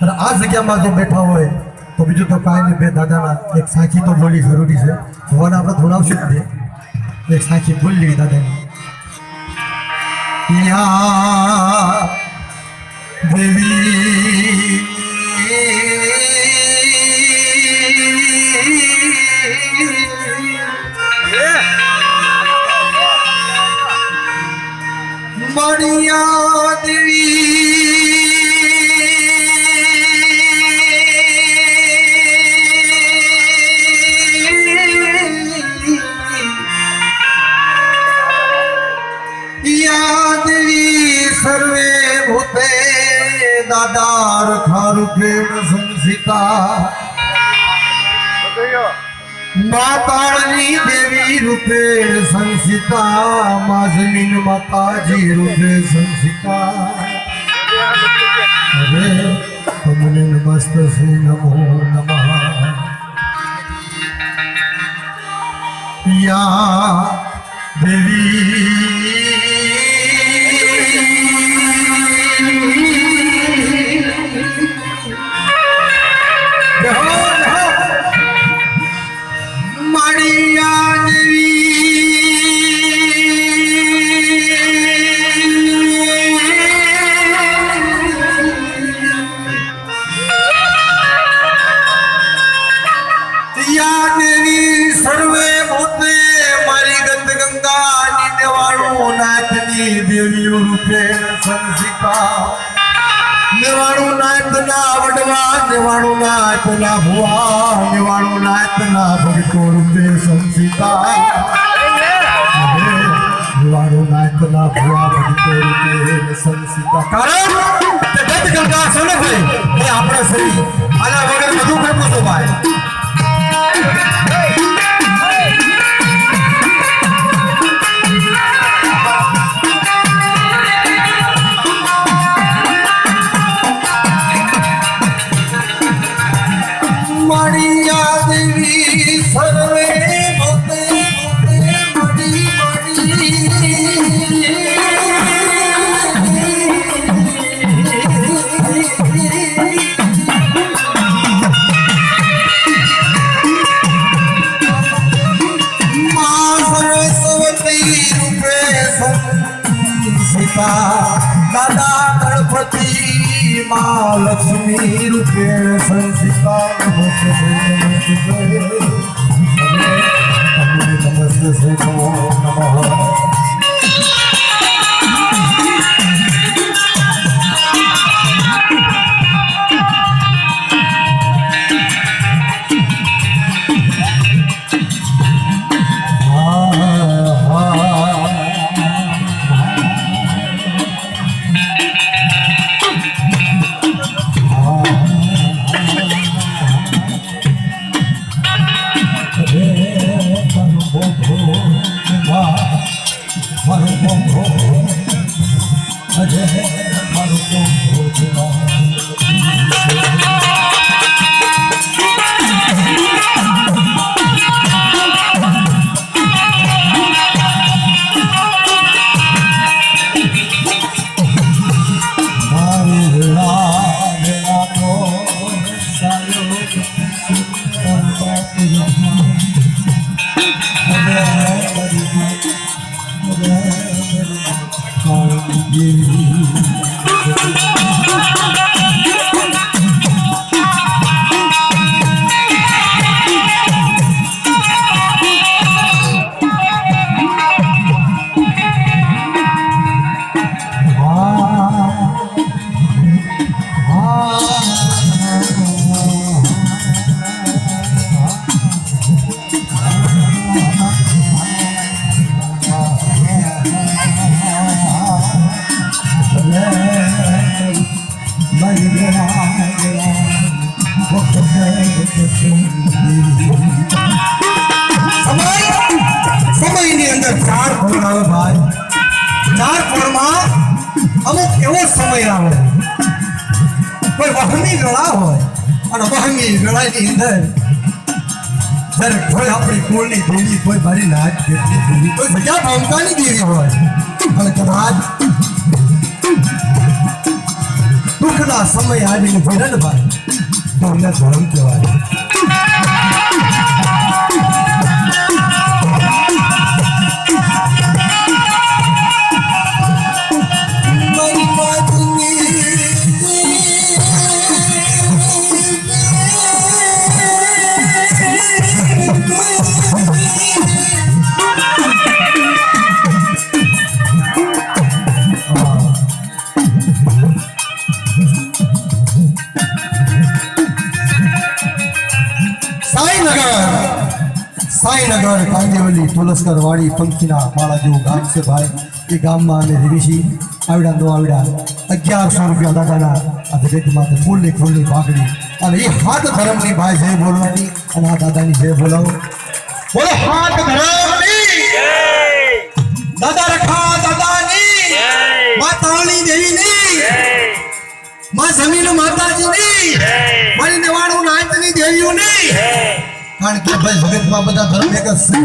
અને આ જગ્યામાં જો બેઠા હોય તો બીજું તો કાંઈ નહીં, બે દાદાના એક સાખી તો બોલવી જરૂરી છે. ભગવાન આપણે ધોણાવશે જ તે એક સાખી બોલી દાદાની. યા દેવી મણિયા દેવી सर्वे भूते दादार खारुपेण संसिता माताळनी देवी रूपे संसिता मा जमीन माताजी रूपे संसिता अरे तुमने नमस्त से नमो नमः या देवी देवी रूपे संसिता निवाणु नाथ ना वडवा निवाणु नाथ ना भुआ निवाणु नाथ ना भगतो रूपे संसिता निवाणु नाथ ना भुआ भगतो रूपे संसिता कारण ते दत्त गंगा सोने भाई ये आपड़ा शरीर आला वगैरह मधु पे पूछो भाई दादा गणपति माँ लक्ष्मी रूपे संसिता नमस्ते से नमो नमः સમય આવે કોઈ વહમી વેળા હોય અને વહમી વેળાની અંદર જ્યારે કોઈ આપણી કુળની દેવી કોઈ મારી નાચ દેતી દેવી કોઈ બધા ભંકાની દેવી હોય અને કદાચ દુઃખના સમય આવીને વિરન ભાઈ તમને ધર્મ કહેવાય. સાઈનગર કાંદેવલી તુલસકર વાડી પંખીના માળા જેવું ગામ છે ભાઈ. એ ગામમાં અમે રેવીશી આવડા નો આવડા 1100 રૂપિયા દાદાના આ જગતમાં ફૂલની ભાગડી અને એ હાથ ધર્મની ભાઈ જય બોલવાની અને આ દાદાની જય બોલાવો. બોલો હાથ ધર્મની દાદા રખા દાદાની માતાણી દેવીની માં જમીન માતાજીની મારી નેવાણું નાચની દેવીઓની. કારણ કે ભાઈ જગતમાં બધા ધર્મ એક જ છે.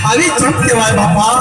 આવી ચૂપ કહેવાય બાપા.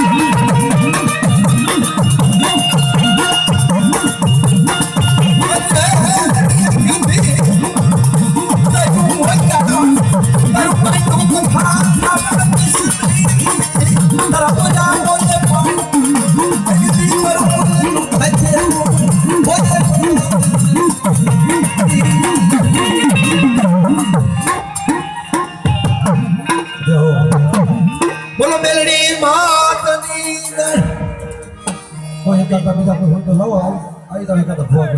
Oh, બોલો મેલડી માતની જય. કોઈ એકાદ બીજા કોઈ હોય તો લાવો આવી તો એકાદ ભોગ